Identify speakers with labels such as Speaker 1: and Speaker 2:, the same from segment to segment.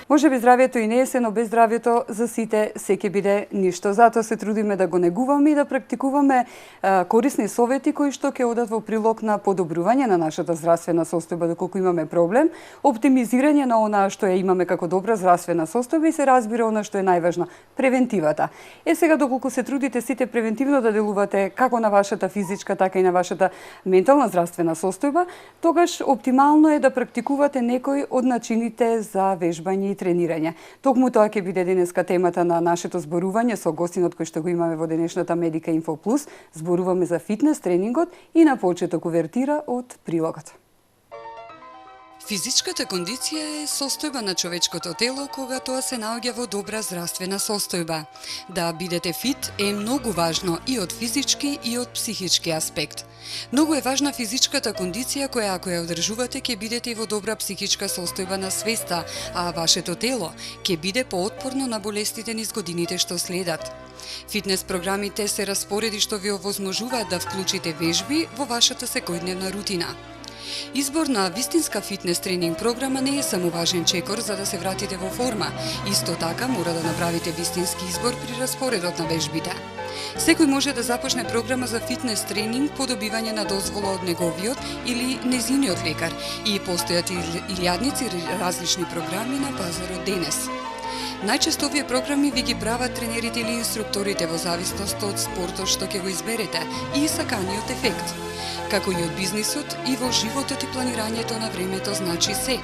Speaker 1: Може би здравјето и не е се, но без здравјето за сите се ќе биде ништо. Затоа се трудиме да го негуваме и да практикуваме корисни совети кои што ќе одат во прилог на подобрување на нашата здравствена состојба доколку имаме проблем, оптимизирање на онаа што ја имаме како добра здравствена состојба и се разбира она што е најважно, превентивата. Сега доколку се трудите сите превентивно да делувате како на вашата физичка, така и на вашата ментална здравствена состојба, тогаш оптимално е да практикувате некои од начините за вежбање и тренирање. Токму тоа ќе биде денеска темата на нашето зборување со гостинот кој што го имаме во денешната Медика Инфо Плюс. Зборуваме за фитнес тренингот и на почеток увертира од прилогот.
Speaker 2: Физичката кондиција е состојба на човечкото тело кога тоа се наоѓа во добра здравствена состојба. Да бидете фит е многу важно и од физички и од психички аспект. Многу е важна физичката кондиција која ако ја одржувате ќе бидете и во добра психичка состојба на свеста, а вашето тело ќе биде поотпорно на болестите низ годините што следат. Фитнес програмите се распореди што ви овозможуваат да вклучите вежби во вашата секојдневна рутина. Избор на вистинска фитнес тренинг програма не е само важен чекор за да се вратите во форма. Исто така мора да направите вистински избор при распоредот на вежбите. Секој може да започне програма за фитнес тренинг по добивање на дозвола од неговиот или незиниот лекар и постојат илјадници различни програми на пазарот денес. Најчесто овие програми ви ги прават тренерите или инструкторите во зависност од спортот што ќе го изберете и саканиот ефект. Како и од бизнисот, и во животот и планирањето на времето значи се.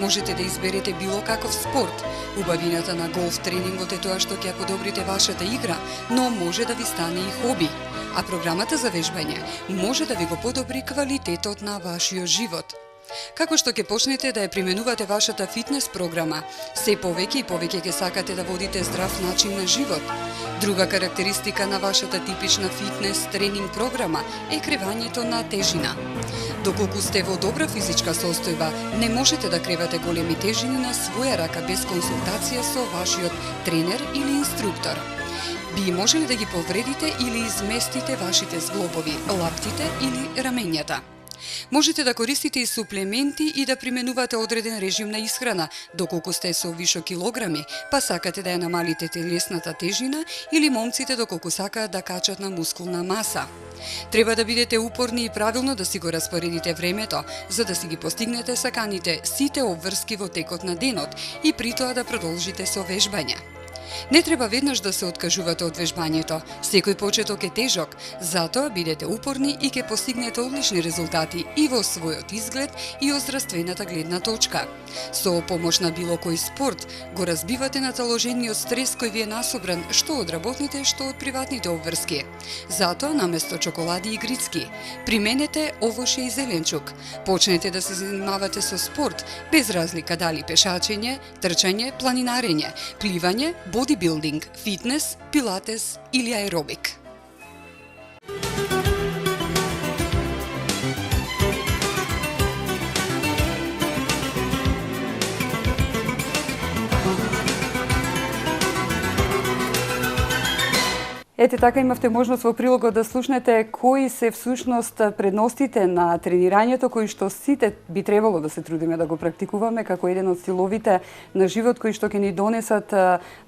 Speaker 2: Можете да изберете било каков спорт. Убавината на голф тренингот е тоа што ќе подобрите вашата игра, но може да ви стане и хоби. А програмата за вежбање може да ви го подобри квалитетот на вашиот живот. Како што ќе почнете да ја применувате вашата фитнес програма, се повеќе и повеќе ќе сакате да водите здрав начин на живот. Друга карактеристика на вашата типична фитнес тренинг програма е кревањето на тежина. Доколку сте во добра физичка состојба, не можете да кревате големи тежини на своја рака без консултација со вашиот тренер или инструктор. Би можеле да ги повредите или изместите вашите зглобови, лаптите или рамењата. Можете да користите и суплементи и да применувате одреден режим на исхрана, доколку сте со вишок килограми, па сакате да ја намалите телесната тежина или момците доколку сакаат да качат на мускулна маса. Треба да бидете упорни и правилно да си го распоредите времето, за да си ги постигнете саканите сите обврски во текот на денот и при тоа да продолжите со вежбање. Не треба веднаш да се откажувате од вежбањето. Секој почеток е тежок, затоа бидете упорни и ќе постигнете одлични резултати и во својот изглед и од здравствената гледна точка. Со помош на било кој спорт го разбивате наталожениот стрес кој ви е насобран што од работните, што од приватните обврски. Затоа наместо чоколади и грицки, применете овоше и зеленчук. Почнете да се занимавате со спорт, без разлика дали пешачење, трчање, планинарење, пливање, бодибилдинг, фитнес, пилатес или аеробик.
Speaker 1: Ете така имавте можност во прилогот да слушнете кои се всушност предностите на тренирањето кои што сите би требало да се трудиме да го практикуваме како еден од стиловите на живот кои што ќе ни донесат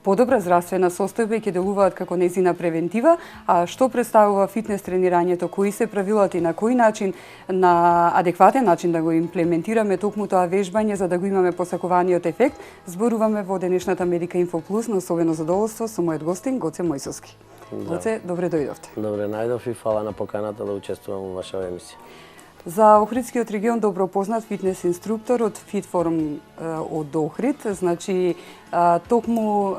Speaker 1: подобра здравствена состојба и ќе делуваат како незина превентива, а што представува фитнес тренирањето, кои се правилата и на кој начин, на адекватен начин да го имплементираме токму тоа вежбање за да го имаме посакуваниот ефект, зборуваме во денешната Медика Инфо Плюс на особено задоволство со мојот гостин Гоце Мојсовски. Гоце, добре дојдовте.
Speaker 3: Добре најдов и фала на поканата да учествувам во вашава емисија.
Speaker 1: За Охридскиот регион добро познат фитнес инструктор од Фитформ од Охрид, значи токму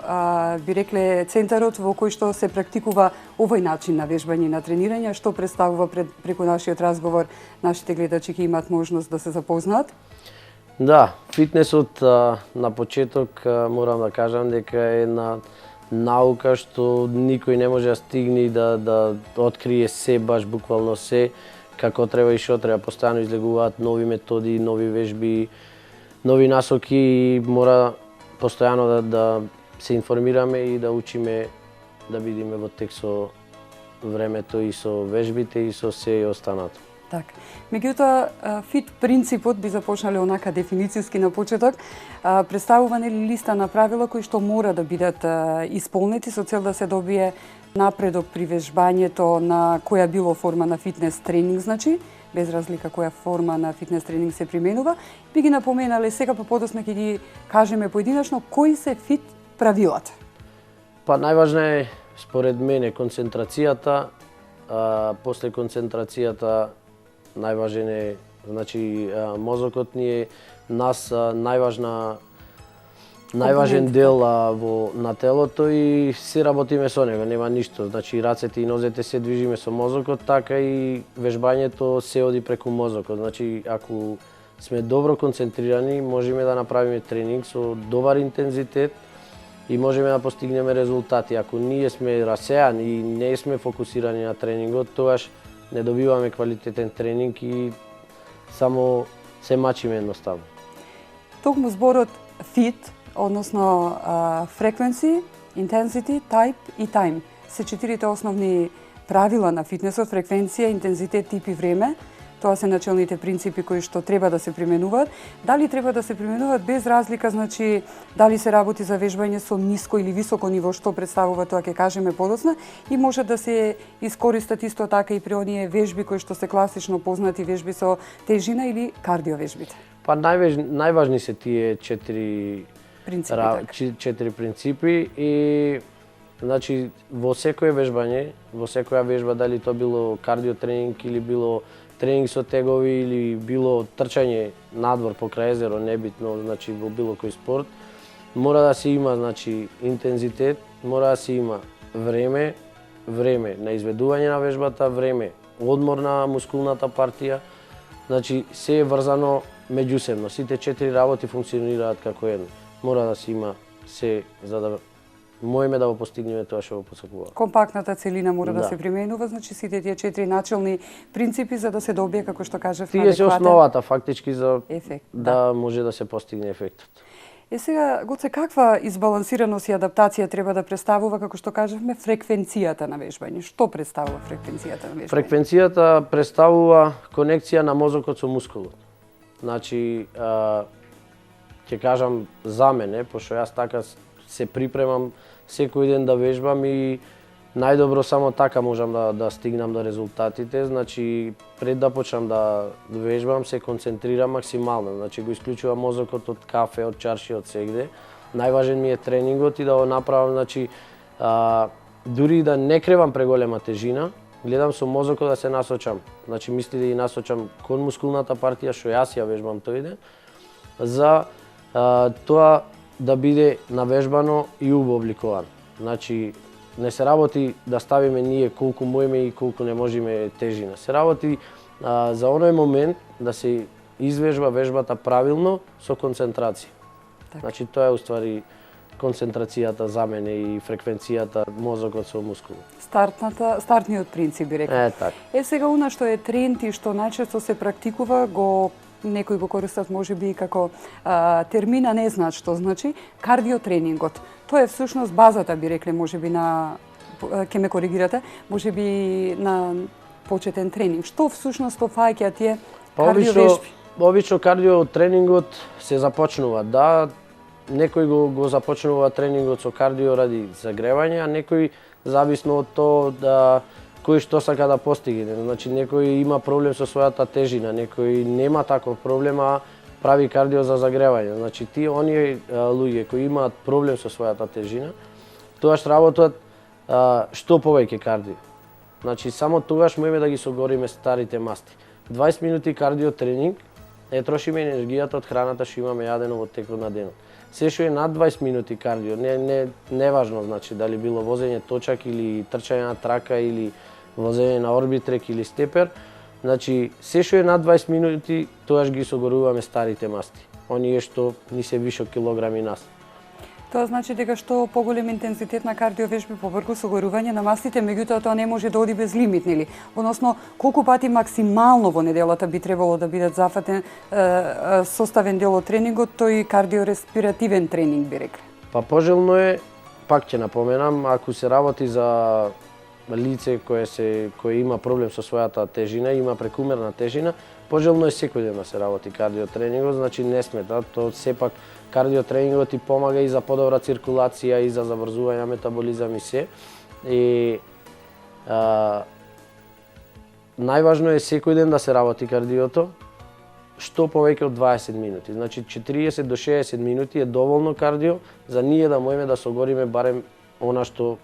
Speaker 1: би рекле центарот во кој што се практикува овој начин на вежбање и на тренирање, што представува преку нашиот разговор, нашите гледачи ќе имаат можност да се запознаат.
Speaker 3: Да, фитнесот на почеток морам да кажам дека е една наука што никој не може да стигне да открие се, баш буквално се, како треба и што треба. Постојано излегуваат нови методи, нови вежби, нови насоки и мора постојано да се информираме и да учиме да бидеме во тек со времето и со вежбите и со се и останато.
Speaker 1: Така. Меѓутоа, фит принципот би започнале онака дефиницијски на почеток, представува нели листа на правила кои што мора да бидат исполнети со цел да се добие напредок при вежбањето на која било форма на фитнес тренинг, значи, без разлика која форма на фитнес тренинг се применува. Би ги напоменале сега, па подосна ќе ги кажеме поединачно кои се фит правилата.
Speaker 3: Па најважна е според мене концентрацијата, после концентрацијата најважен е, значи, мозокот ни е нас најважен дел на телото и се работиме со него, нема ништо. Значи рацете и нозете се движиме со мозокот, така и вежбањето се оди преку мозокот. Значи ако сме добро концентрирани, можеме да направиме тренинг со добар интензитет и можеме да постигнеме резултати. Ако ние сме расеани и не сме фокусирани на тренингот, тогаш не добиваме квалитетен тренинг и само се мачиме едноставно.
Speaker 1: Токму зборот FIT, односно frequency, intensity, type и time, се четирите основни правила на фитнесот: фреквенција, интензитет, тип и време. Тоа се начелните принципи кои што треба да се применуваат. Дали треба да се применуваат без разлика, значи дали се работи за вежбање со ниско или високо ниво, што представува, тоа ќе кажеме подоцна, и може да се искористат исто така и при оние вежби кои што се класично познати вежби со тежина или кардиовежбите.
Speaker 3: Па најважни се тие четири принципи и значи во секое вежбање, во секоја вежба, дали тоа било кардио тренинг или било тренинг со тегови или било трчање надвор покрај езеро, небитно, значи во било кој спорт, мора да се има, значи, интензитет, мора да се има време на изведување на вежбата, време одмор на мускулната партија, значи се е врзано меѓусебно. Сите четири работи функционираат како едно. Мора да се има се за да можеме да го постигнеме тоа што го посакуваме.
Speaker 1: Компактната целина мора да се применува, значи сите тие четири начелни принципи за да се добие, како што кажав,
Speaker 3: тие се основата фактички за
Speaker 1: ефект,
Speaker 3: да може да се постигне ефектот.
Speaker 1: Сега, Гоце, каква избалансираност и адаптација треба да представува, како што кажавме, фреквенцијата на вежбање? Што представува фреквенцијата на вежбање?
Speaker 3: Фреквенцијата представува конекција на мозокот со мускулот. Значи, ќе кажам за мене, пошто јас така се припремам секој ден да вежбам и најдобро само така можам да стигнам до резултатите. Значи, пред да почнам да вежбам, се концентрирам максимално. Значи, го исклучувам мозокот од кафе, од чарши, од сегде. Најважен ми е тренингот и да го направам, значи, дури да не кревам преголема тежина, гледам со мозокот да се насочам. Значи, мисли да ги насочам кон мускулната партија што јас ја вежбам тој ден, за тоа да биде навежбано и убаво обликовано. Значи, не се работи да ставиме ние колку можеме и колку не можеме тежина. Се работи за оној момент да се извежба вежбата правилно со концентрација.
Speaker 1: Так.
Speaker 3: Значи, тоа е уствари концентрацијата за мене и фреквенцијата мозокот со мускулот.
Speaker 1: Стартниот принцип би рекол.
Speaker 3: Така.
Speaker 1: Сега она што е тренд и што најчесто се практикува, некои го користат можеби и како термина, не знаат што значи, кардиотренингот. Тоа е всушност базата, би рекле, можеби на, ке ме коригирате, можеби на почетен тренинг. Што всушност офаќа тие кардиовежби?
Speaker 3: Обично кардиотренингот се започнува, да, некој го започнува тренингот со кардио ради загревање, а некој зависно од тоа кој што сака да постигне. Значи, некој има проблем со својата тежина, некој нема таков проблем, а прави кардио за загревање. Значи, оние луѓе кои имаат проблем со својата тежина, тогаш работат што повеќе кардио. Значи, само тогаш можеме да ги согориме старите масти. 20 минути кардио тренинг, не трошиме енергијата од храната што имаме јадено во текот на денот. Се што е над 20 минути кардио, не важно, значи, дали било возење точак или трчање на трака или возење на орбитрек или степер, значи, се што е над 20 минути, тогаш ги согоруваме старите масти, оние што ни се вишок килограми нас.
Speaker 1: Тоа значи дека што поголем интензитет на кардиовежби, побрзо согорување на мастите, меѓутоа тоа не може да оди без лимит, нели? Односно, колку пати максимално во неделата би требало да бидат зафатен составен дел од тренингот, тој кардиореспиративен тренинг, би рекле?
Speaker 3: Па пожелно е, пак ќе напоменам, ако се работи за лице кое има проблем со својата тежина, има прекумерна тежина, пожелно е секој ден да се работи кардиотренингот, значи не смета, то сепак кардиотренингот ти помага и за подобра циркулација и за заврзување метаболизам и се. И најважно е секој ден да се работи кардиото, што повеќе од 20 минути. Значи 40 до 60 минути е доволно кардио за ние да можеме да согориме барем она што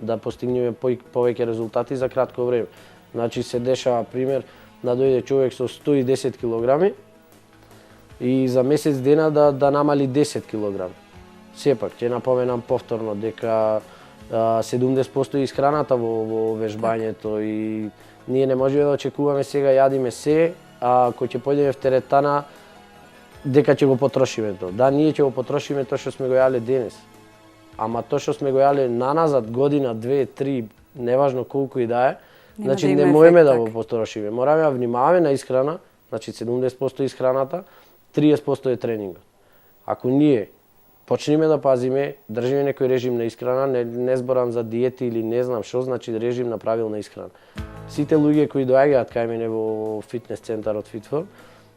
Speaker 3: да постигнеме повеќе резултати за кратко време. Значи се дешава пример да дојде човек со 110 килограми и за месец дена да намали 10 килограми. Сепак ќе напоменам повторно дека 70% исхраната во вежбањето и ние не можеме да очекуваме сега јадиме се, а кога ќе појдеме в теретана дека ќе го потрошиме тоа. Да, ние ќе го потрошиме тоа што сме го јале денес. Ама тоа што сме го јале наназад година, 2, 3, неважно колку и да е, значи не можеме да го потрошиме. Мораме да внимаваме на исхрана, значи 70% исхраната, 30% е тренингот. Ако ние почнеме да пазиме, држиме некој режим на исхрана, не зборам за диети или не знам што значи режим на правилна исхрана. Сите луѓе кои доаѓаат кај мене во фитнес центарот FitForm,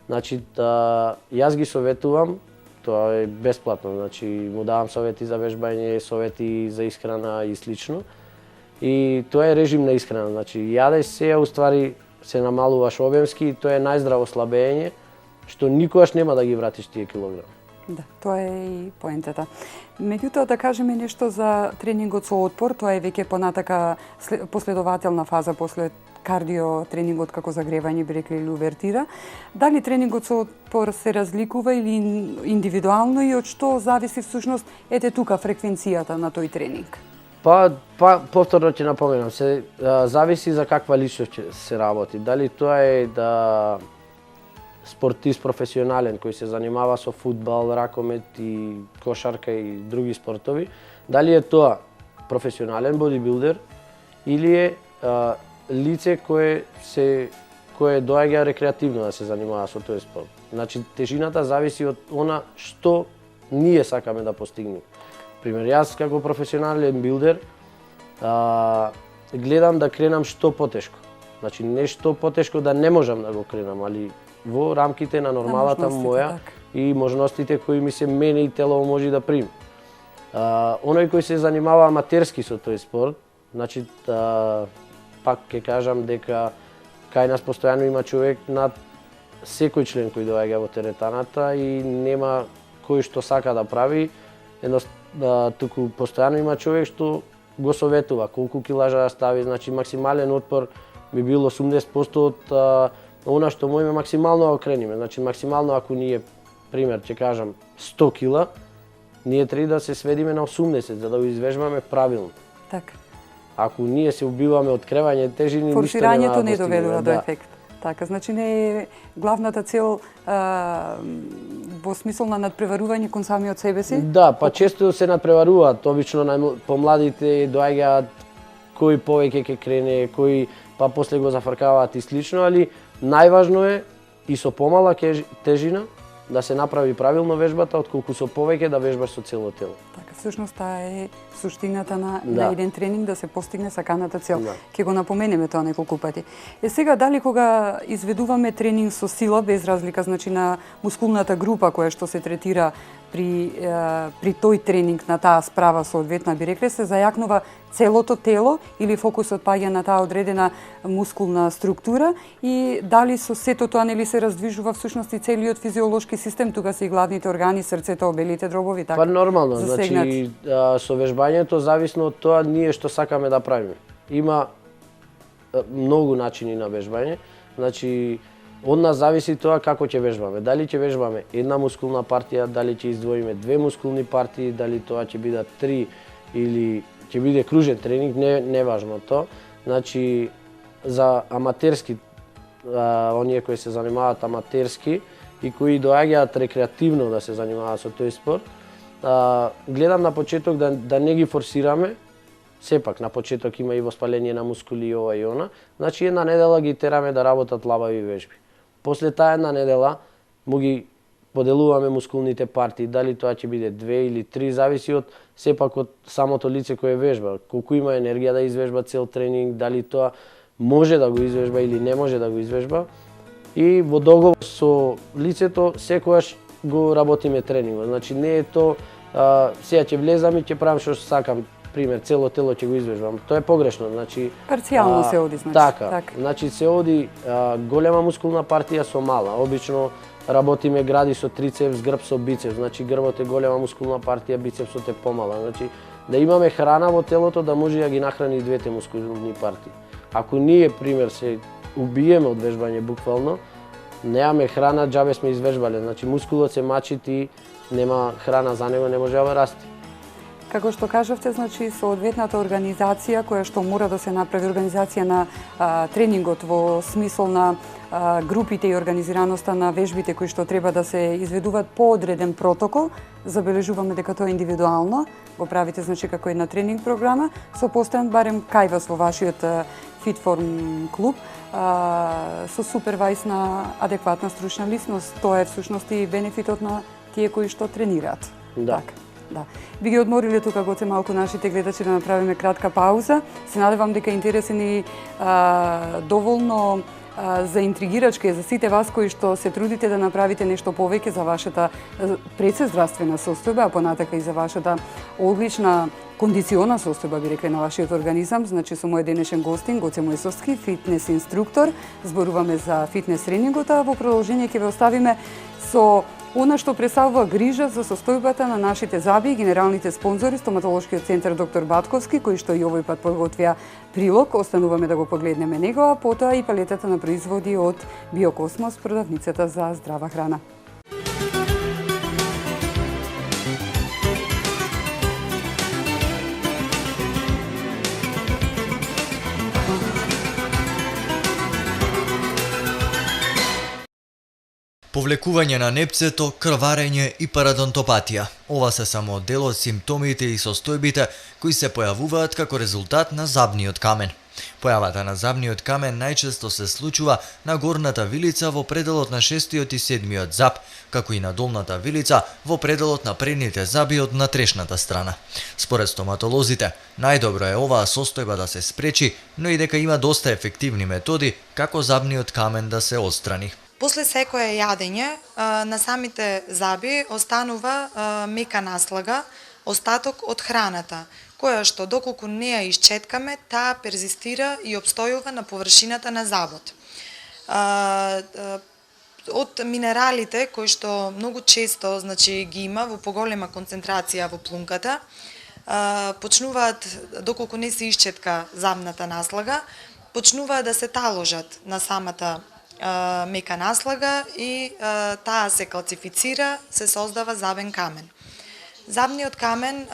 Speaker 3: значи јас ги советувам, тоа е бесплатно, значи му давам совети за вежбање, совети за исхрана и слично. И тоа е режим на исхрана, значи јадеш се, уствари се намалуваш обемски и тоа е најздраво слабење, што никогаш нема да ги вратиш тие килограми.
Speaker 1: Да, тоа е и поентата. Меѓутоа да кажеме нешто за тренингот со отпор, тоа е веќе понатака последователна фаза после кардио тренингот како загревање, би рекли, или увертира. Дали тренингот со отпор се разликува или индивидуално и од што зависи всушност ете тука фреквенцијата на тој тренинг?
Speaker 3: Па повторно ќе напоменам, се зависи за каква личност ќе се работи. Дали тоа е да спортист професионален кој се занимава со фудбал, ракомет и кошарка и други спортови, дали е тоа професионален бодибилдер или е лице кое доаѓа рекреативно да се занимава со тој спорт. Значи тежината зависи од она што ние сакаме да постигнеме. Пример, јас како професионален билдер гледам да кренам што потешко. Значи нешто потешко да не можам да го кренам, али во рамките на нормалата моја и можностите кои ми се мене и тело може да прими. Оној кој се занимава аматерски со тој спорт, значи пак ќе кажам дека кај нас постојано има човек над секој член кој доаѓа во теретаната и нема кој што сака да прави, туку постојано има човек што го советува колку килажа да стави, значи максимален отпор би бил 80% од она што можеме максимално да окрениме. Значи максимално ако ние, пример, ќе кажам 100 кила, ние треба да се сведиме на 80 за да го извежбаме правилно.
Speaker 1: Така.
Speaker 3: Ако ние се убиваме од кревање тежини, ништо нема да
Speaker 1: форсирањето не доведува до
Speaker 3: да.
Speaker 1: ефект. Така, значи не е главната цел во смисол на надпреварување кон самиот себе си?
Speaker 3: Да, па често се надпреваруваат, обично помладите доаѓаат кој повеќе ќе крене, кој па после го зафркаваат и слично, али најважно е и со помала тежина да се направи правилно вежбата, отколку со повеќе да вежбаш со цело тело.
Speaker 1: Така, всушност таа е суштината на еден тренинг да се постигне саканата цел.
Speaker 3: Да.
Speaker 1: Ќе го напоменеме тоа неколку пати. Сега дали кога изведуваме тренинг со сила, без разлика значи на мускулната група која што се третира при тој тренинг на таа справа соодветна, би рекле, се зајакнува целото тело или фокусот паѓа на таа одредена мускулна структура и дали со сето тоа нели се раздвижува всушност и целиот физиолошки систем, тука се и главните органи, срцето, обелите дробови, така.
Speaker 3: Па нормално,
Speaker 1: засегнати.
Speaker 3: значи со вежбањето зависно од тоа ние што сакаме да правиме. Има многу начини на вежбање, значи од нас зависи тоа како ќе вежбаме. Дали ќе вежбаме една мускулна партија, дали ќе издвоиме две мускулни партии, дали тоа ќе бидат 3 или ќе биде кружен тренинг, не важно тоа. Значи за аматерски, оние кои се занимаваат аматерски и кои доаѓаат рекреативно да се занимаваат со тој спорт, гледам на почеток да не ги форсираме. Сепак на почеток има и воспаление на мускули и ова и она. Значи една недела ги тераме да работат лабави вежби. После таа една недела му ги поделуваме мускулните партии, дали тоа ќе биде 2 или 3, зависи од сепак од самото лице кое вежба, колку има енергија да извежба цел тренинг, дали тоа може да го извежба или не може да го извежба. И во договор со лицето секогаш го работиме тренингот. Значи не е то сега ќе влезам и ќе правам што сакам, пример цело тело ќе го извежбам. Тоа е погрешно, значи
Speaker 1: Парцијално се оди, значи.
Speaker 3: Така. Значи се оди голема мускулна партија со мала. Обично работиме гради со трицепс, грб со бицепс. Значи грбот е голема мускулна партија, бицепсот е помала. Значи да имаме храна во телото да може да ги нахрани двете мускулни партии. Ако ние пример се убиеме од вежбање буквално, немаме храна, џабе сме извежбале. Значи мускулот се мачи и нема храна за него, не може да расти.
Speaker 1: Како што кажавте, значи соодветната организација која што мора да се направи, организација на тренингот во смисол на групите и организираноста на вежбите кои што треба да се изведуваат по одреден протокол, забележуваме дека тоа е индивидуално, го правите значи како една тренинг програма, со постојан барем кај вас во вашиот Фитформ клуб, со супервајз на адекватна стручна личност. Тоа е всушност и бенефитот на тие кои што тренираат.
Speaker 3: Да.
Speaker 1: Так. Да. Би ги одмориле тука гоце малку нашите гледачи да направиме кратка пауза. Се надевам дека интересен и доволно заинтригирачки за сите вас кои што се трудите да направите нешто повеќе за вашата предсездравствена состојба, а понатака и за вашата одлична кондициона состојба, би рекле, на вашиот организам. Значи со мој денешен гостин Гоце Мојсовски, фитнес инструктор, зборуваме за фитнес тренингот, а во продолжение ќе ве оставиме со она што представува грижа за состојбата на нашите зъби и генералните спонзори, стоматолошкиот центар доктор Батковски, кој што и овој пат подготвија прилог. Остануваме да го погледнеме него, а потоа и палетата на производи од Биокосмос, продавницата за здрава храна.
Speaker 4: Повлекување на непцето, крварење и парадонтопатија. Ова се само дел од симптомите и состојбите кои се појавуваат како резултат на забниот камен. Појавата на забниот камен најчесто се случува на горната вилица во пределот на 6-тиот и 7-тиот зап, како и на долната вилица во пределот на предните зъби од натрешната страна. Според стоматолозите, најдобро е оваа состојба да се спречи, но и дека има доста ефективни методи како забниот камен да се отстрани.
Speaker 5: После секое јадење на самите зъби останува мека наслага, остаток од храната, која што доколку не ја исчеткаме, таа перзистира и обстојува на површината на зъбот. Од минералите кои што многу често ги има во поголема концентрација во плунката, почнуваат, доколку не се исчетка зъбната наслага, почнуваат да се таложат на самата мека наслага и таа се калцифицира, се создава зъбен камен. Забниот камен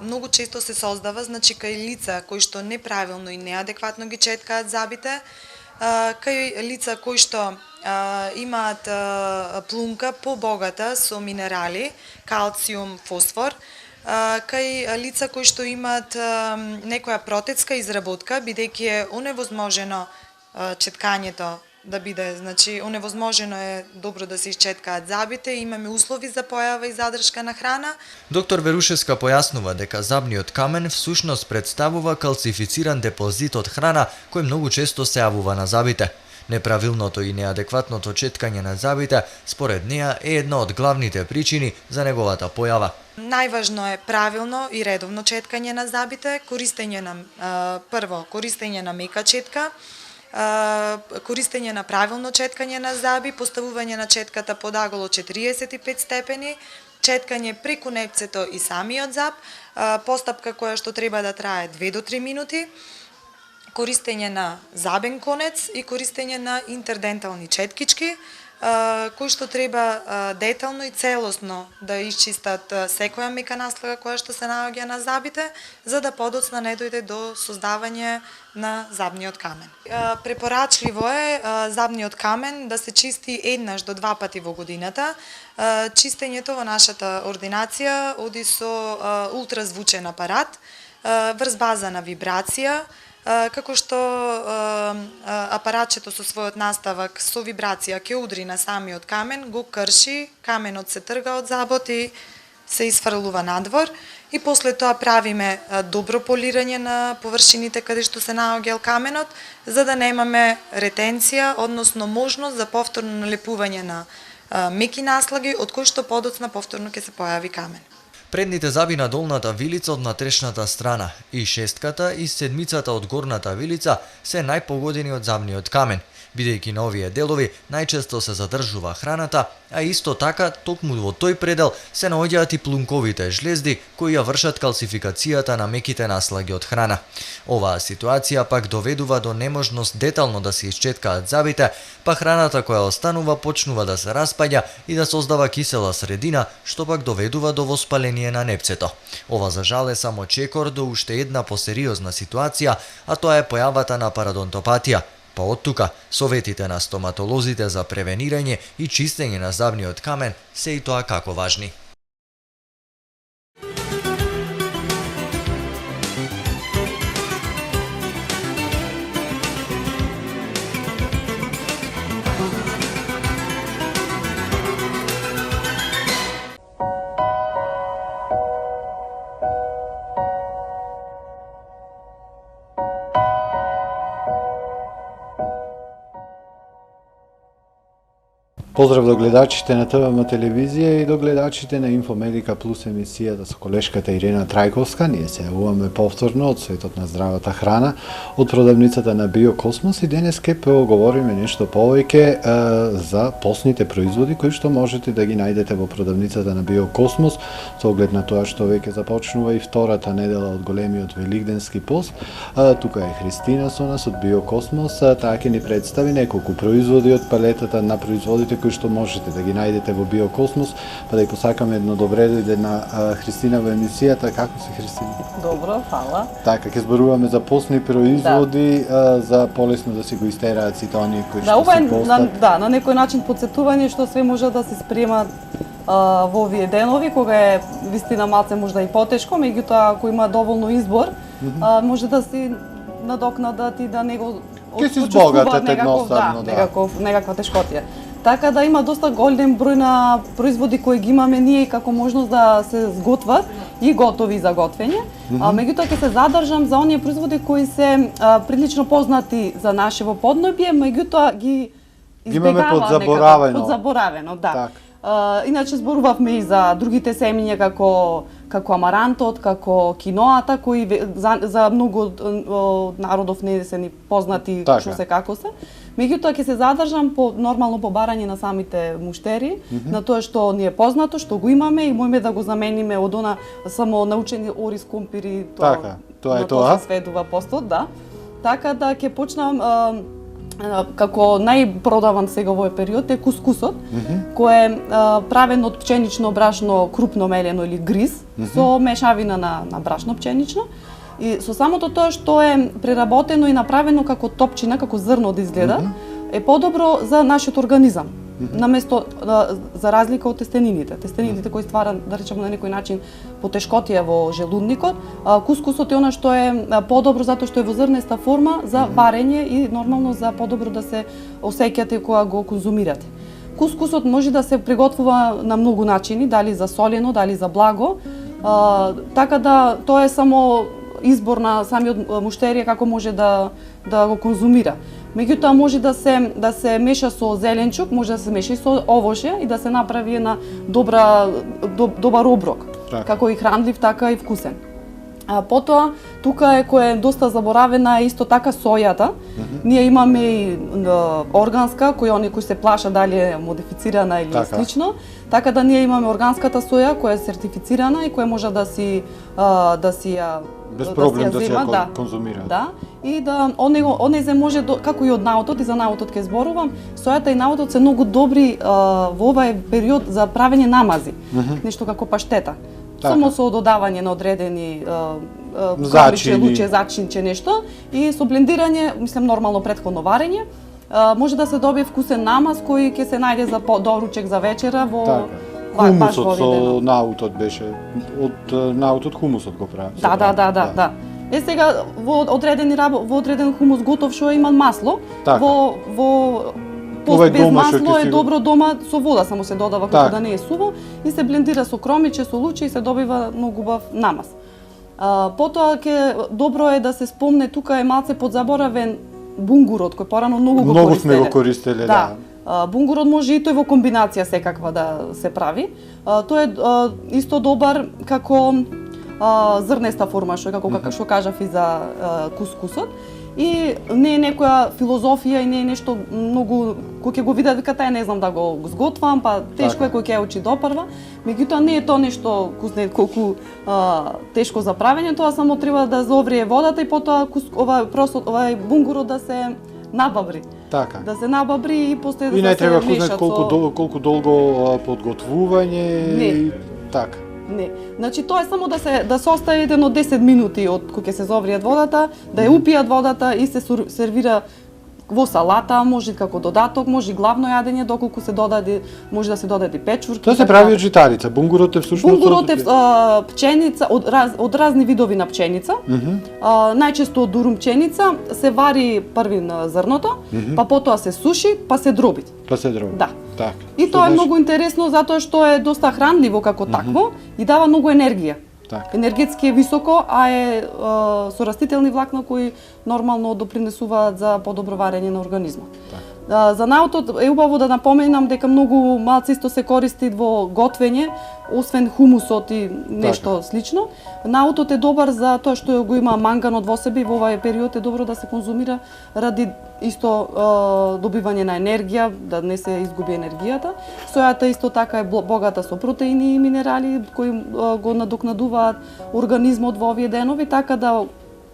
Speaker 5: многу често се создава кај лица кои што неправилно и неадекватно ги четкаат зъбите, кај лица кои што имаат плунка побогата со минерали, калциум, фосфор, кај лица кои што имаат некоја протетска изработка, бидејќи е оневозможено четкањето да биде, оневозможено е добро да се исчеткаат зъбите, имаме услови за појава и задршка на храна.
Speaker 4: Доктор Верушевска појаснува дека забниот камен всушност представува калцифициран депозит од храна кој многу често се јавува на зъбите. Неправилното и неадекватното четкање на зъбите, според неа, е една од главните причини за неговата појава.
Speaker 5: Најважно е правилно и редовно четкање на зъбите, користење на мека четка, користење на правилно четкање на зъби, поставување на четката под агол од 45 степени, четкање преку непцето и самиот зъб, постапка која што треба да трае 2 до 3 минути, користење на зъбен конец и користење на интердентални четкички, кои што треба детално и целосно да исчистат секоја мека наслага која што се наоѓа на зъбите, за да подоцна не дојде до создавање на забниот камен. Препорачливо е забниот камен да се чисти еднаш до 2 пати во годината. Чистењето во нашата ординација оди со ултразвучен апарат, врз база на вибрација, како што апаратчето со својот наставак со вибрација ќе удри на самиот камен, го крши, каменот се трга од забот и се изфрлува надвор и после тоа правиме добро полирање на површините каде што се наоѓал каменот, за да немаме ретенција, односно можност за повторно налепување на меки наслаги, од кои што подоцна повторно ќе се појави камен.
Speaker 4: Предните заби на долната вилица од натрешната страна и шестката и седмицата од горната вилица се најпогодени од забниот камен, бидејќи на овие делови најчесто се задржува храната, а исто така токму во тој предел се наоѓаат и плунковите жлезди кои ја вршат калцификацијата на меките наслаги од храна. Оваа ситуација пак доведува до неможност детално да се исчеткаат забите, па храната која останува почнува да се распаѓа и да создава кисела средина, што пак доведува до воспаление на непцето. Ова за жал е само чекор до уште една посериозна ситуација, а тоа е појавата на парадонтопатија. Па од тука, советите на стоматолозите за превенирање и чистење на забниот камен се и тоа како важни.
Speaker 6: Поздрав до гледачите на ТВМ телевизија и до гледачите на Инфомедика Плюс емисијата со колешката Ирена Трајковска. Ние се јавуваме повторно од светот на здравата храна, од продавницата на Биокосмос и денес ке поговориме нешто повеќе за постните производи кои што можете да ги најдете во продавницата на Биокосмос, со оглед на тоа што веќе започнува и втората недела од големиот великденски пост. Тука е Христина со нас од Биокосмос, таа ќе ни представи неколку производи од палетата на производите кои што можете да ги најдете во Биокосмос, па да ја посакаме едно добре дојде на Христина во емисијата. Како си, Христина?
Speaker 7: Добро, фала.
Speaker 6: Така, ќе зборуваме за постни производи, за полесно да си го истераат сите оние кои што се постат.
Speaker 7: На некој начин подсетување што све може да се спрема во овие денови, кога е вистина малце можда и потешко, меѓутоа ако има доволно избор, може да си надокнадат и да него
Speaker 6: ќе си збогатат едноставно,
Speaker 7: некаква тешкотија. Така да има доста голем број на производи кои ги имаме ние и како можност да се сготват и готови за готвење. Меѓутоа ќе се задржам за оние производи кои се прилично познати за нашево поднебје, меѓутоа ги избегаваат подзаборавено, да.
Speaker 6: Так.
Speaker 7: Иначе зборувавме и за другите семиња како амарантот, како киноата, кои за многу од народов не се ни познати што се како се. Меѓутоа ќе се задржам нормално по барање на самите муштери, на тоа што ни е познато, што го имаме и можеме да го замениме од она само научени ориз, компири,
Speaker 6: тоа
Speaker 7: се сведува постот, да. Така да ќе почнам како најпродаван сега во овој период е кускусот, кој е правен од пченично брашно крупно мелено или гриз, со мешавина на брашно пченично. И со самото тоа што е преработено и направено како топчина, како зрно да изгледа, е подобро за нашиот организам. Наместо за разлика од тестенините. Тестенините кои стварат, да речеме на некој начин, потешкотија во желудникот, кускусот е она што е подобро затоа што е во зрнеста форма за варење и нормално за подобро да се осеќате кога го конзумирате. Кускусот може да се приготвува на многу начини, дали за солено, дали за благо, така да тоа е само избор на самиот муштерија како може да го конзумира. Меѓутоа може да се меша со зеленчук, може да се меша и со овоше и да се направи една добар оброк, како и хранлив, така и вкусен. Потоа, тука е која е доста заборавена исто така сојата. Ние имаме и органска, оние кои се плашат дали е модифицирана или слично. Така да ние имаме органската соја која е сертифицирана и која може да си
Speaker 6: без проблем да си ја конзумира.
Speaker 7: Да, и да онезе може како и од наутот, и за наутот ќе зборувам, сојата и наутот се многу добри во овај период за правење намази, нешто како паштета. Само со додавање на одредени луче, зачинче нешто и со блендирање, мислам нормално претходно варење, може да се добие вкусен намаз кој ќе се најде за доручек за вечера во баш
Speaker 6: Хумусот
Speaker 7: во
Speaker 6: со
Speaker 7: Видено.
Speaker 6: наутот беше, од наутот хумусот го прави.
Speaker 7: Да. Сега во одреден хумус готов што има масло,
Speaker 6: Така.
Speaker 7: во
Speaker 6: Ова
Speaker 7: пост
Speaker 6: е
Speaker 7: без
Speaker 6: дома што
Speaker 7: масло
Speaker 6: ќе
Speaker 7: е
Speaker 6: си го-
Speaker 7: добро дома со вода само се додава како
Speaker 6: Така.
Speaker 7: да не е суво и се блендира со кромиче, со луче и се добива многу убав намаз. Потоа добро е да се спомне, тука е малце подзаборавен бунгурот кој порано многу го
Speaker 6: Многу
Speaker 7: користеле.
Speaker 6: сме го користеле, да.
Speaker 7: Бунгурот може и тој во комбинација секаква да се прави. Тој е исто добар како зрнеста форма, што како што кажав и за кускусот. И не е некоја филозофија и не е нешто многу кој ќе го видат дека тај не знам да го сготвам, па тешко е кој ќе учи допарва. Меѓутоа не е тоа нешто колку тешко за правење, тоа само треба да заоврие водата и потоа овај бунгурот да се набабри.
Speaker 6: Така.
Speaker 7: Да се набабри и после
Speaker 6: И
Speaker 7: да
Speaker 6: не
Speaker 7: се
Speaker 6: треба
Speaker 7: мешат
Speaker 6: знаеш колку долго подготвување
Speaker 7: Не.
Speaker 6: и така.
Speaker 7: Не. Значи тоа е само да се остави едно 10 минути од кога ќе се зовријат водата, да ја упијат водата и се сервира во салата, може како додаток, може и главно јадење, доколку се додаде, може да се додаде печурки.
Speaker 6: Тоа се прави од житарица. Бунгурот е всушност
Speaker 7: Бунгурот е пченица од разни видови на пченица. Најчесто од дурум пченица се вари први на зрното, па потоа се суши, па се дроби.
Speaker 6: Па се дроби.
Speaker 7: Да.
Speaker 6: Така.
Speaker 7: И тоа е многу интересно затоа што е доста хранливо како такво и дава многу енергија.
Speaker 6: Така.
Speaker 7: Енергетски е високо, а е со растителни влакна кои нормално допринесуваат за подобро варење на организмот. За наутот е убаво да напоменам дека многу малци исто се користи во готвење, освен хумусот и нешто слично. Наутот е добар за тоа што го има манганот во себе и во овај период е добро да се конзумира ради исто добивање на енергија, да не се изгуби енергијата. Сојата исто така е богата со протеини и минерали кои го надокнадуваат организмот во овие денови, така да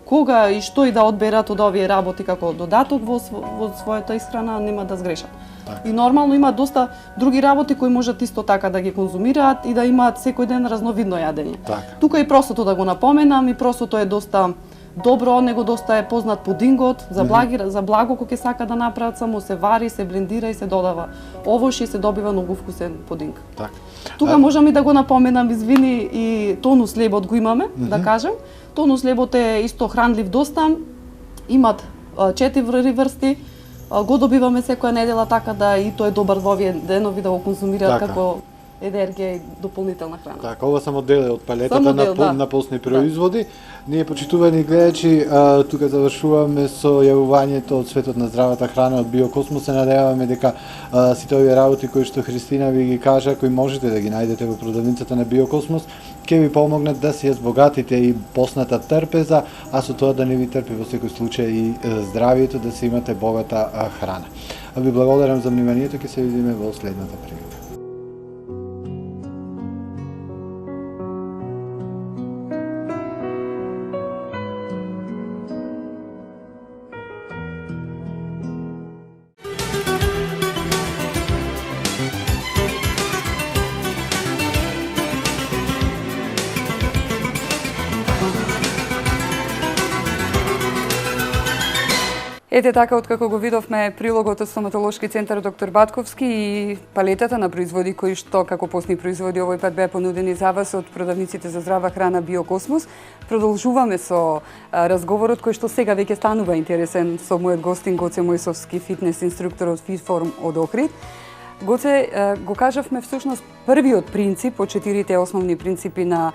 Speaker 7: кога и што и да одберат од овие работи како додаток во својата исхрана нема да сгрешат.
Speaker 6: Така.
Speaker 7: И нормално има доста други работи кои можат исто така да ги конзумираат и да имаат секој ден разновидно јадење.
Speaker 6: Така.
Speaker 7: Тука и просото да го напоменам, и просото е доста добро, него доста е познат пудингот, за благо кој ќе сака да направат, само се вари, се блендира и се додава овош и се добива многу вкусен пудинг.
Speaker 6: Така.
Speaker 7: Тука можам и да го напоменам, извини, и тонус лебот го имаме, да кажем. Тонус лебот е исто хранлив доста, имат 4 врсти, го добиваме секоја недела, така да и тој е добар во овие денови да го конзумираат
Speaker 6: Така.
Speaker 7: како енергија и дополнителна храна.
Speaker 6: Така, ова само дел е од палетата
Speaker 7: Само
Speaker 6: на,
Speaker 7: дел, да.
Speaker 6: на постни производи. Ние, почитувани гледачи, тука завршуваме со јавувањето од светот на здравата храна од Биокосмос. Се надеваме дека сите овие работи кои што Христина ви ги кажа, кои можете да ги најдете во продавницата на Биокосмос, ќе ви помогнат да си ја збогатите и постната трпеза, а со тоа да не ви трпи во секој случај и здравието, да се имате богата храна. Ви благодарам за вниманието, ќе се видиме во следната прилика.
Speaker 1: Ете така, откако го видовме прилогот од стоматолошки центар доктор Батковски и палетата на производи кои што како постни производи овој пат беа понудени за вас од продавниците за здрава храна Биокосмос, продолжуваме со разговорот кој што сега веќе станува интересен со мојот гостин Гоце Мојсовски, фитнес инструктор од Фитформ од Охрид. Гоце, го кажавме всушност првиот принцип од 4 основни принципи на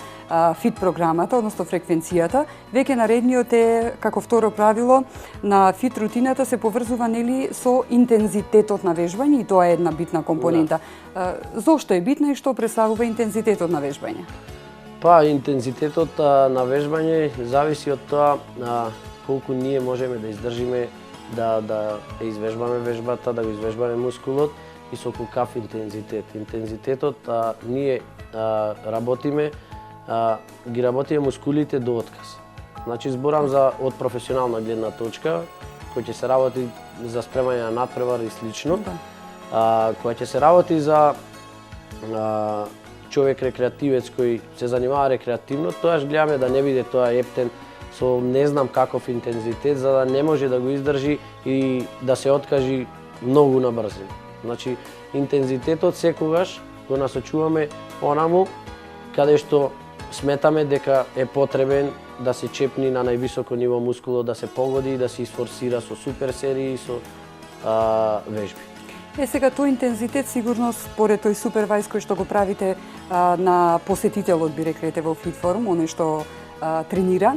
Speaker 1: фит програмата, односно фреквенцијата. Веќе наредниот е како второ правило на фит рутината се поврзува нели со интензитетот на вежбање и тоа е една битна компонента. Зошто е битна и што представува интензитетот на вежбање?
Speaker 3: Па, интензитетот на вежбање зависи од тоа колку ние можеме да издржиме да извежбаме вежбата, да го извежбаме мускулот и со каков интензитет. Интензитетот ние работиме, ги работиме мускулите до отказ. Значи зборам за од професионална гледна точка, кој ќе се работи за спремање на надпревар и слично. Која ќе се работи за човек рекреативец кој се занимава рекреативно, тоаш гледаме да не биде тоа ептен со не знам каков интензитет, за да не може да го издржи и да се откажи многу на брзина. Значи, интензитетот секогаш го насочуваме онаму каде што сметаме дека е потребен да се чепни на највисоко ниво мускулот, да се погоди и да се изфорсира со супер серии, со вежби.
Speaker 1: Сега тој интензитет сигурно според тој супервајз кој што го правите на посетителот, би реклете во Фитформ, оној што тренира,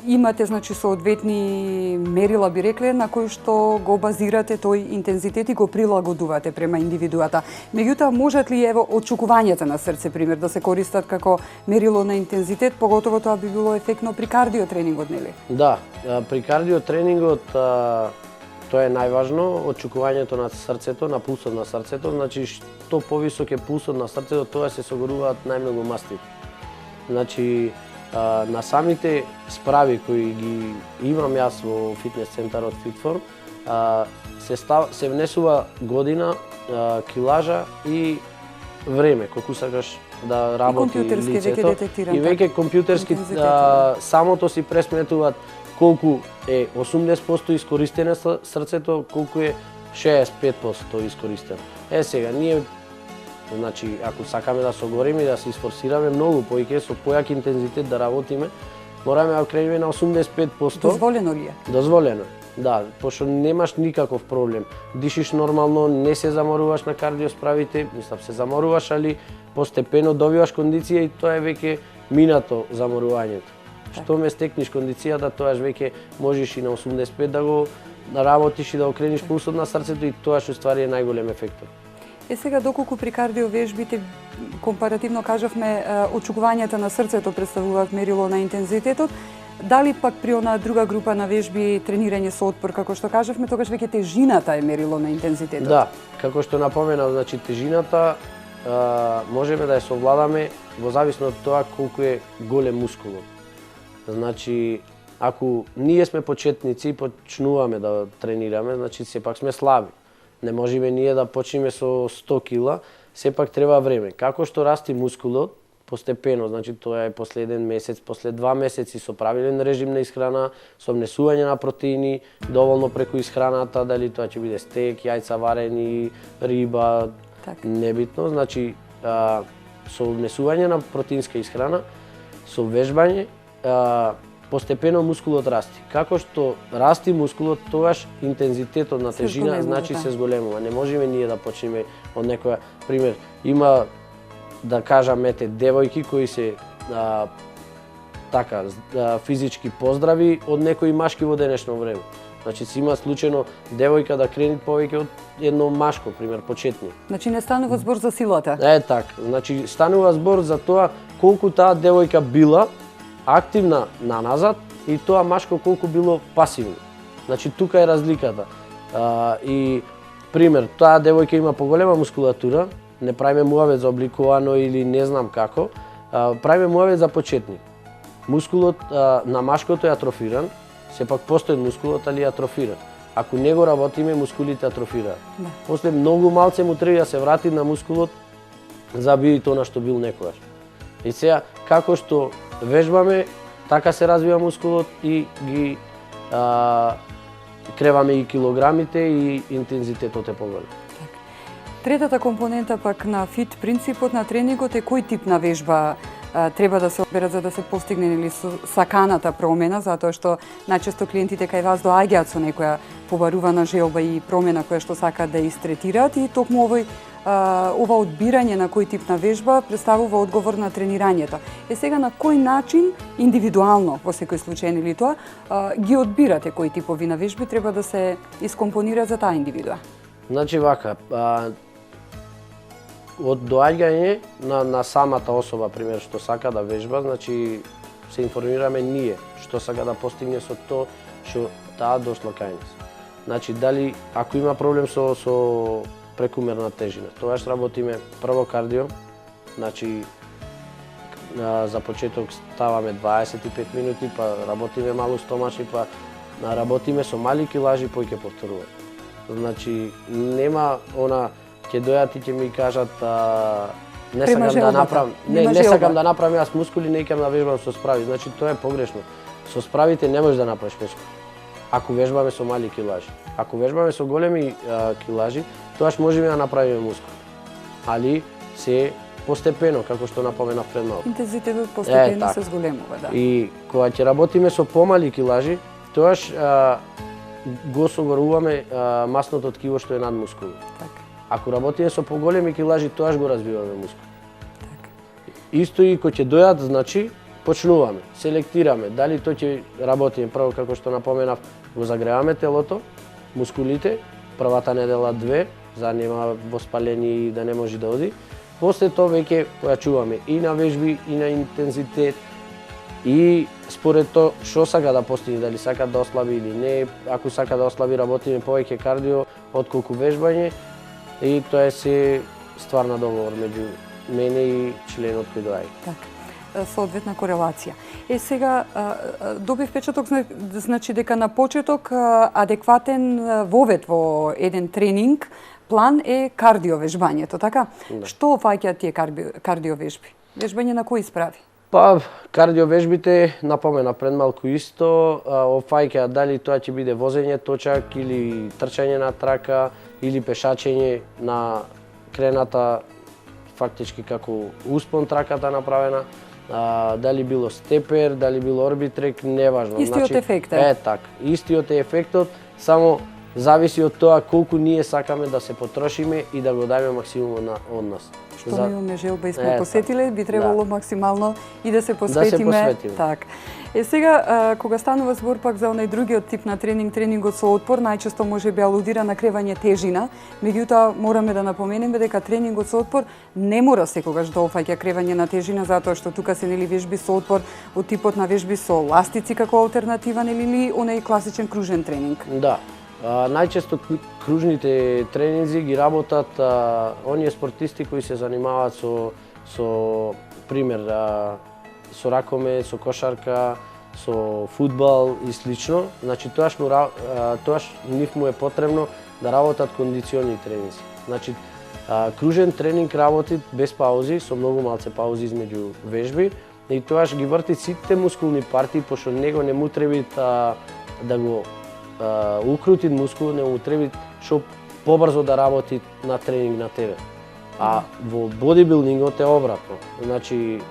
Speaker 1: имате значи соодветни мерила, би рекле, на кои што го базирате тој интензитет и го прилагодувате према индивидуата. Меѓутоа, можат ли ево отчукувањата на срце, пример, да се користат како мерило на интензитет, поготово тоа би било ефектно при кардиотренингот, нели?
Speaker 3: Да, при кардиотренингот тоа е најважно, отчукувањето на срцето, на пулсот на срцето, значи што повисок е пулсот на срцето, тоа се согоруваат најмногу масти. Значи, на самите справи кои ги имам јас во фитнес центарот Фитформ, се внесува година, килажа и време, колку сакаш да работи лицето. И веќе компјутерски самото си пресметуваат колку е 80% искористено срцето, колку е 65% искористено. Сега, ние, значи, ако сакаме да согориме и да се изфорсираме многу поиќе, со појак интензитет да работиме, мораме да кренеме на 85%.
Speaker 1: Дозволено ли е?
Speaker 3: Дозволено, да, пошто немаш никаков проблем. Дишиш нормално, не се заморуваш на кардиосправите, мислам, се заморуваш, али постепено добиваш кондиција и тоа е веќе минато заморувањето. Што ме стекниш кондицијата, тоаш веќе можеш и на 85 да го работиш и да окрениш пулсот на срцето и тоа што ствари е најголем ефектот.
Speaker 1: Сега, доколку при кардиовежбите, компаративно кажавме, отчукувањата на срцето представуваат мерило на интензитетот, дали пак при онаа друга група на вежби, тренирање со отпор, како што кажавме, тогаш веќе тежината е мерило на интензитетот? Да,
Speaker 3: како што напоменав, значи тежината можеме да ја совладаме во зависно од тоа колку е голем мускулот. Значи, ако ние сме почетници и почнуваме да тренираме, значи сепак сме слаби. Не можеме ние да почнеме со 100 кила, сепак треба време. Како што расти мускулот, постепено, значи тоа е после 1 месец, после 2 месеци со правилен режим на исхрана, со внесување на протеини, доволно преку исхраната, дали тоа ќе биде стек, јајца варени, риба, небитно, значи со внесување на протеинска исхрана, со вежбање, постепено мускулот расти. Како што расти мускулот, тогаш интензитетот на тежина значи се зголемува. Не можеме ние да почнеме од некоја, пример, има да кажаме девојки кои се така физички поздрави од некои машки во денешно време. Значи се има случајно девојка да крени повеќе од едно машко, пример, почетник.
Speaker 1: Значи не станува збор за силата.
Speaker 3: Така, значи станува збор за тоа колку таа девојка била активна наназад и тоа машко колку било пасивно. Значи тука е разликата. И пример, таа девојка има поголема мускулатура, не правиме муавет за обликовано или не знам како, правиме муавет за почетник. Мускулот на машкото е атрофиран, сепак постои мускулот, али е атрофиран. Ако не го работиме, мускулите атрофираат. После многу малце му треба да се врати на мускулот за биде тоа што бил некогаш. И сега, како што вежбаме, така се развива мускулот и ги креваме и килограмите и интензитетот е поголем.
Speaker 1: Третата компонента пак на фит принципот на тренингот е кој тип на вежба треба да се одберат за да се постигне или саканата промена, затоа што најчесто клиентите кај вас доаѓаат со некоја побарувана желба и промена која што сакаат да истретираат и токму ова одбирање на кој тип на вежба представува одговор на тренирањето. Сега на кој начин, индивидуално во секој случај или тоа, ги одбирате кои типови на вежби треба да се искомпонираат за таа индивидуа?
Speaker 3: Значи вака, од доаѓање на самата особа, пример, што сака да вежба, значи се информираме ние што сака да постигне со тоа што таа дошла кај нас. Значи дали ако има проблем со прекумерна тежина, тогаш работиме прво кардио, значи за почеток ставаме 25 минути, па работиме малу стомачи, па работиме со мали килажи, па ќе повторуваме. Значи нема она ќе дојат и ќе ми кажат не сакам да направам, не сакам да направам јас мускули, не икам да вежбам со справи. Значи тоа е погрешно. Со справите не можеш да направиш мускули. Ако вежбаме со мали килажи. Ако вежбаме со големи килажи, тоаш можеме да направиме мускул. али се постепено, како што напоменав пред малку.
Speaker 1: Интензитетот постепено
Speaker 3: така.
Speaker 1: се зголемува, да.
Speaker 3: И кога ќе работиме со помали килажи, тоаш го согоруваме масното ткиво што е над мускулот.
Speaker 1: Така.
Speaker 3: Ако работиме со поголеми килажи, тоаш го развиваме мускул.
Speaker 1: Така.
Speaker 3: Исто и кога ќе дојат, значи, почнуваме, селектираме, дали тој ќе работиме прво како што напоменав, го загреваме телото, мускулите, првата недела 2, за нема воспаление и да не може да оди. После тоа веќе појачуваме и на вежби, и на интензитет, и според тоа што сака да постигне, дали сака да ослаби или не, ако сака да ослаби, работиме повеќе кардио отколку вежбање, и тоа е се ствар на договор меѓу мене и членот кој доаѓа.
Speaker 1: Така, соодветна корелација. Сега, добив впечаток, значи дека на почеток адекватен вовед во еден тренинг, план е кардиовежбањето, така?
Speaker 3: Да.
Speaker 1: Што опфаќаат тие кардиовежби? Вежбање на кои справи?
Speaker 3: Па, кардиовежбите, напомена пред малку исто, опфаќаат дали тоа ќе биде возење точак или трчање на трака или пешачење на крената, фактички како успон траката направена, дали било степер, дали било орбитрек, неважно.
Speaker 1: Истиот ефект
Speaker 3: е. Така, истиот е ефектот, само зависи од тоа колку ние сакаме да се потрошиме и да го дадеме максимумот од нас.
Speaker 1: Што имаме желба и сме посетиле, би требало максимално и да се
Speaker 3: Да
Speaker 1: посветиме.
Speaker 3: се посветиме.
Speaker 1: Так. Сега, кога станува збор пак за онај другиот тип на тренинг, тренингот со отпор, најчесто може би алудира на кревање тежина, меѓутоа мораме да напоменеме дека тренингот со отпор не мора секогаш да опфаќа кревање на тежина, затоа што тука се нели вежби со отпор од типот на вежби со ластици како алтернатива или онај класичен кружен тренинг.
Speaker 3: Да. Најчесто кружните тренинзи ги работат оние спортисти кои се занимаваат со пример со ракоме, со кошарка, со фудбал и слично. Значи тоаш нив му е потребно да работат кондициони тренинзи. Значи кружен тренинг работи без паузи, со многу малце паузи измеѓу вежби, и тоаш ги врти сите мускулни партии, пошто него не му треби да го укрутит мускул, не му треби што побрзо да работи на тренинг на тебе. А во бодибилдингот е обратно. Значи,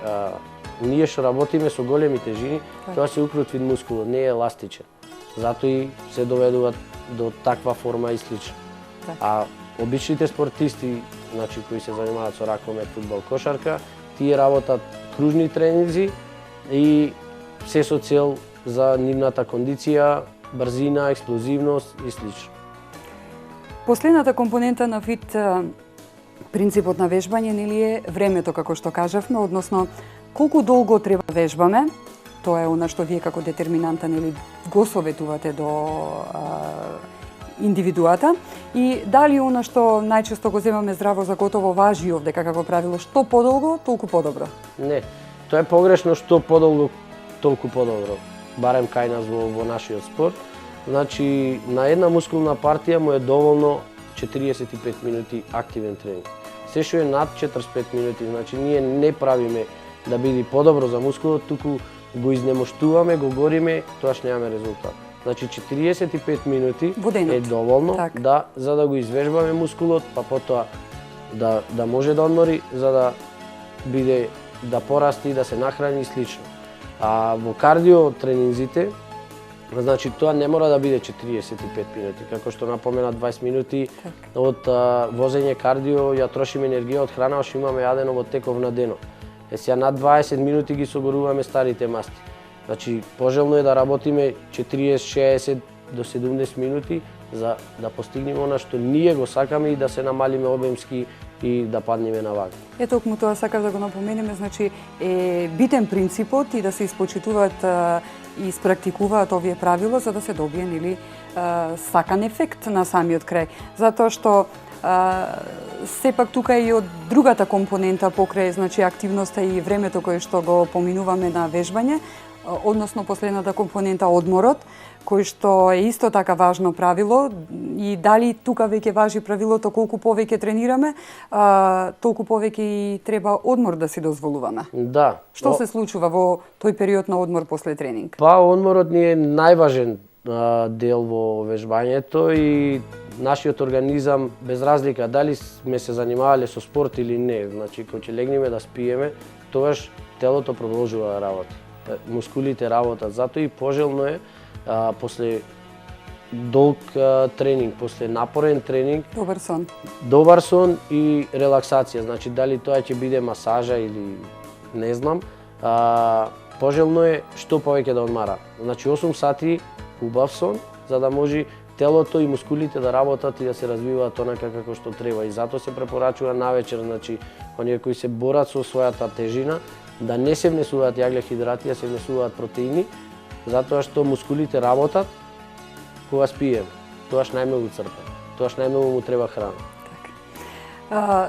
Speaker 3: ние што работиме со големи тежини, тоа се укрутит мускулот, не е еластичен. Затоа и се доведуваат до таква форма и слично. А обичните спортисти, значи кои се занимаваат со ракомет, фудбал, кошарка, тие работат кружни тренинзи и се со цел за нивната кондиција, брзина, експлозивност и слично.
Speaker 1: Последната компонента на фит принципот на вежбање нели е времето, како што кажавме, односно колку долго треба вежбаме. Тоа е она што вие како детерминанта нели го советувате до индивидуата, и дали она што најчесто го земаме здраво за готово важи овдека како правило, што подолго, толку подобро.
Speaker 3: Не, тоа е погрешно, што подолго, толку подобро. Барем кај нас во нашиот спорт. Значи, на една мускулна партија му е доволно 45 минути активен тренинг. Се што е над 45 минути, значи ние не правиме да биде подобро за мускулот, туку го изнемоштуваме, го гориме, тоаш немаме резултат. Значи 45 минути е доволно за да го извежбаме мускулот, па потоа да може да одмори, за да биде да порасти, да се нахрани и слично. А во кардио тренинзите, значи тоа не мора да биде 45 минути, како што напомена 20 минути од возење кардио, ја трошиме енергија од храна, што имаме јадено во теков на денот. Сега над 20 минути ги согоруваме старите масти. Значи, пожелно е да работиме 40, 60 до 70 минути за да постигнеме она што ние го сакаме и да се намалиме обемски и да паднеме на вага.
Speaker 1: Токму тоа сакав да го напоменеме, значи е битен принципот и да се испочитуваат и испрактикуваат овие правила за да се добие нели сакан ефект на самиот крај. Затоа што сепак тука е и од другата компонента покрај значи активноста и времето кое што го поминуваме на вежбање, односно последната компонента одморот, кој што е исто така важно правило, и дали тука веќе важи правилото колку повеќе тренираме, толку повеќе и треба одмор да си дозволуваме.
Speaker 3: Да.
Speaker 1: Што се случува во тој период на одмор после тренинг?
Speaker 3: Па одморот ни е најважен дел во вежбањето и нашиот организам, без разлика дали сме се занимавале со спорт или не, значи кога ќе легнеме да спиеме, тогаш телото продолжува да работи. Мускулите работат, затоа и пожелно е после долг тренинг, после напорен тренинг, добар сон и релаксација. Значи дали тоа ќе биде масажа или не знам, пожелно е што повеќе да одмара. Значи 8 сати убав сон, за да може телото и мускулите да работат и да се развиваат онака како што треба. И затоа се препорачува навечер, значи оние кои се борат со својата тежина, да не се внесуваат јагле-хидрати, а се внесуваат протеини, затоа што мускулите работат кога спием. Тоаш најмногу црпа, тоаш најмногу му треба храна.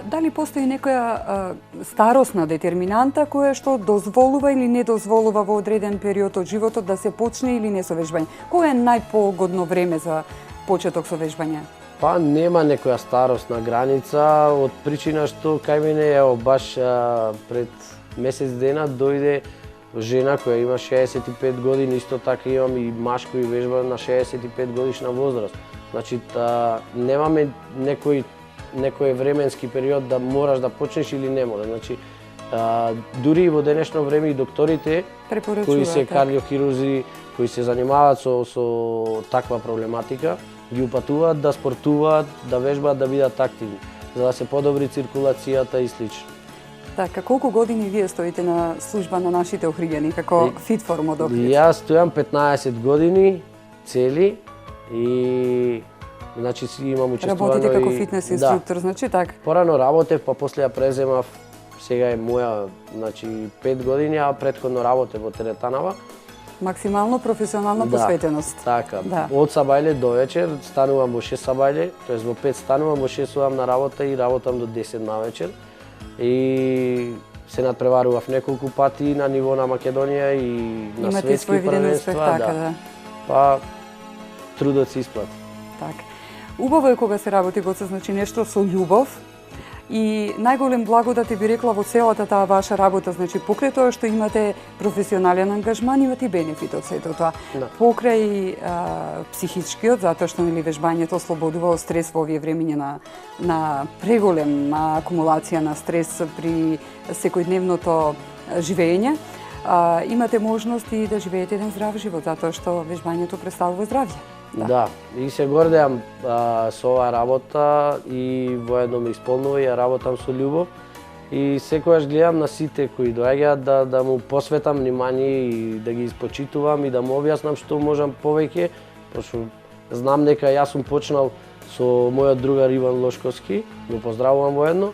Speaker 1: Дали постои некоја старосна детерминанта која што дозволува или не дозволува во одреден период од животот да се почне или не со вежбање? Кој е најпогодно време за почеток со вежбање?
Speaker 3: Па нема некоја старосна граница, од причина што кај мене ево баш пред месец дена дојде жена која има 65 години, исто така имам и маж кој вежба на 65 годишна возраст. Значи немаме некој временски период да мораш да почнеш или не мора. Значи дури и во денешно време и докторите кои се кардиохирузи, кои се занимаваат со таква проблематика, ги упатуваат да спортуваат, да вежбаат, да бидат активни, за да се подобри циркулацијата и слично.
Speaker 1: Така, колку години вие стоите на служба на нашите охриѓани како фитформ од Охрид?
Speaker 3: Јас стојам 15 години цели и значи имам учествувано.
Speaker 1: Работите како фитнес инструктор,
Speaker 3: да.
Speaker 1: Значи така.
Speaker 3: Порано работев, па после ја преземав, сега е моја, значи 5 години, а претходно работев во теретанава.
Speaker 1: Максимално професионална посветеност.
Speaker 3: Така,
Speaker 1: да.
Speaker 3: Од сабајле до вечер, станувам во 6 сабајле, тоест во 5 станувам, во 6 сувам на работа и работам до 10 на вечер. И се надпреварував неколку пати на ниво на Македонија и на светски првенства.
Speaker 1: Така, да.
Speaker 3: Па трудот се исплати.
Speaker 1: Така. Убаво е кога се работи Гоце, значи нешто со љубов. И најголем благодат би рекла во целата таа ваша работа, значи покрај тоа што имате професионален ангажман, имате и бенефит од сето тоа.
Speaker 3: Да.
Speaker 1: Покрај психичкиот, затоа што нели вежбањето ослободува од стрес во овие времиња на преголема акумулација на стрес при секојдневното живење. Имате можност и да живеете еден здрав живот, затоа што вежбањето представува здравје.
Speaker 3: Да, и се гордеам со оваа работа и воедно ме исполнува и ја работам со љубов. И секогаш гледам на сите кои доаѓаат да му посветам внимание и да ги испочитувам и да му објаснам што можам повеќе, пошто знам дека јас сум почнал со мојот другар Иван Лошковски, го поздравувам воедно,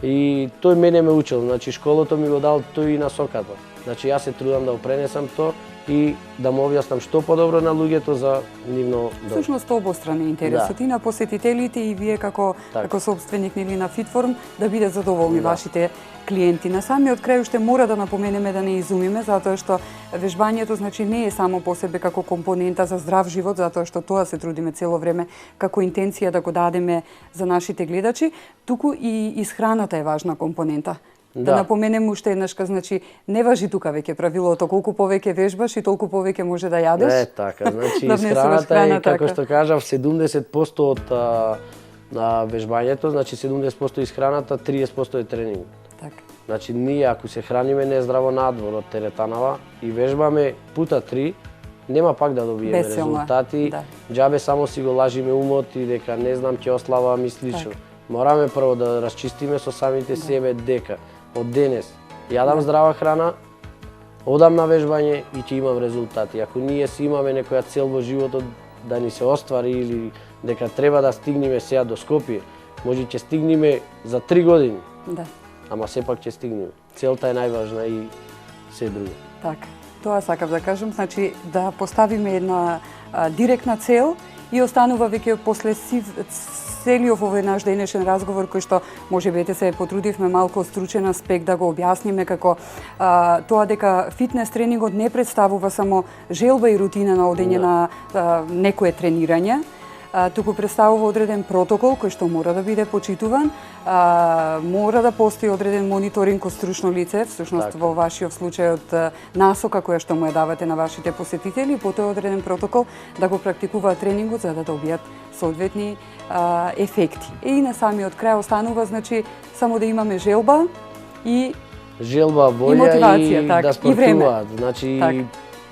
Speaker 3: и тој мене ме учил, значи школото ми го дал тој и насоката. Значи јас се трудам да го пренесам тоа и да му објаснам што подобро на луѓето за нивно добро.
Speaker 1: Всушност обострани интересот и на посетителите и вие како собственик нели на Фитформ да бидат задоволни вашите клиенти. На самиот крај уште мора да напоменеме да не изумиме, затоа што вежбањето значи не е само по себе како компонента за здрав живот, затоа што тоа се трудиме цело време како интенција да го дадеме за нашите гледачи, туку и исхраната е важна компонента. Да напоменем уште еднашка, значи не важи тука веќе правилото, колку повеќе вежбаш и толку повеќе може да јадеш.
Speaker 3: Не, така, значи исхраната е, како што кажав, 70% од вежбањето, значи 70% исхраната, 30% е тренинг.
Speaker 1: Така.
Speaker 3: Значи ние ако се храниме нездраво надвор од теретанава и вежбаме пута 3, нема пак да добиеме резултати. Џабе само си го лажиме умот и дека не знам ќе ославам и слично. Мораме прво да расчистиме со самите себе дека од денес јадам здрава храна, одам на вежбање и ќе имам резултати. Ако ние си имаме некоја цел во животот да ни се оствари или дека треба да стигнеме сега до Скопје, може ќе стигнеме за 3 години.
Speaker 1: Да.
Speaker 3: Ама сепак ќе стигнеме. Целта е најважна и се друго.
Speaker 1: Така. Тоа сакав да кажам, значи да поставиме една директна цел и останува веќе после целиот овој наш денешен разговор кој што можеби се потрудивме малку стручен аспект да го објасниме како тоа дека фитнес тренингот не представува само желба и рутина на одење на некое тренирање, туку представува одреден протокол кој што мора да биде почитуван, мора да постои одреден мониторинг од стручно лице, всушност во вашиот случај од насока која што му ја давате на вашите посетители, по тој одреден протокол да го практикуваат тренингот за да добијат соодветни ефекти. И на самиот крај останува значи само да имаме желба и
Speaker 3: волја
Speaker 1: и мотивација,
Speaker 3: и да спортуваат. Значи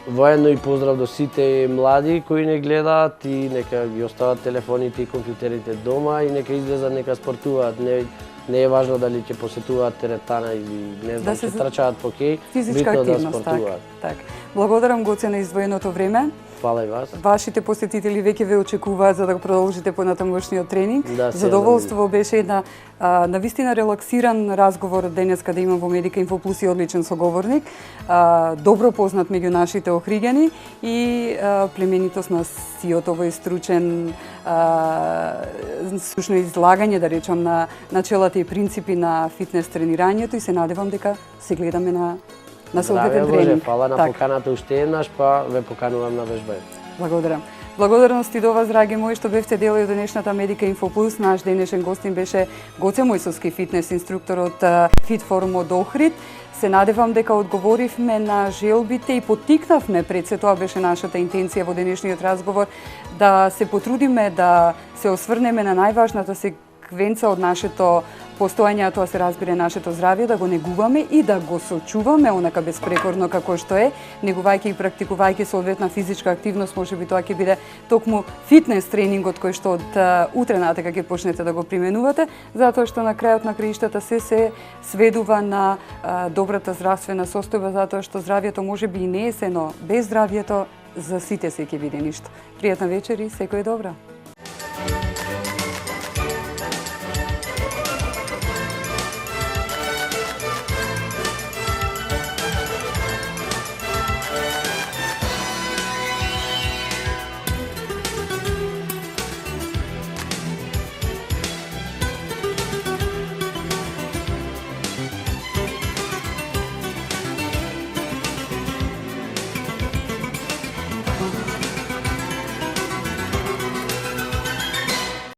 Speaker 3: воедно и поздрав до сите млади кои не гледаат и нека ги остават телефоните и компјутерите дома и нека излезат, нека спортуваат. Не е важно дали ќе посетуваат теретана или не знам, ќе трчаат по кеј,
Speaker 1: физичка
Speaker 3: битно да
Speaker 1: активност,
Speaker 3: спортуваат.
Speaker 1: так. Благодарам Гоце на издвоеното време.
Speaker 3: Фала и вас.
Speaker 1: Вашите посетители веќе ве очекуваат за да го продолжите понатамошниот тренинг.
Speaker 3: Да,
Speaker 1: задоволство беше една навистина релаксиран разговор денеска да имам во Медика Инфо Плюс и одличен соговорник, добро познат меѓу нашите охриѓани и племенитост на сиот овој стручно излагање, да речам, на начелата и принципи на фитнес тренирањето и се надевам дека се гледаме на соодветен тренинг.
Speaker 3: Фала на поканата уште еднаш, па ве поканувам на вежбање.
Speaker 1: Благодарам. Благодарности до вас, драги мои, што бевте дел од денешната Медика Инфо Плюс. Наш денешен гостин беше Гоце Мојсовски, фитнес инструктор од Фит Форум од Охрид. Се надевам дека одговоривме на желбите и поттикнавме, пред се тоа беше нашата интенција во денешниот разговор, да се потрудиме да се осврнеме на најважната секвенца од нашето постојање, а тоа се разбира нашето здравје, да го негуваме и да го сочуваме онака безпрекорно како што е, негувајќи и практикувајќи соодветна физичка активност, можеби тоа ќе биде токму фитнес тренингот кој што од утре натака ќе почнете да го применувате, затоа што на крајот на краиштата се сведува на добрата здравствена состојба, затоа што здравјето можеби и не е се, но без здравјето за сите се ќе биде ништо. Пријатна вечер и секој добро.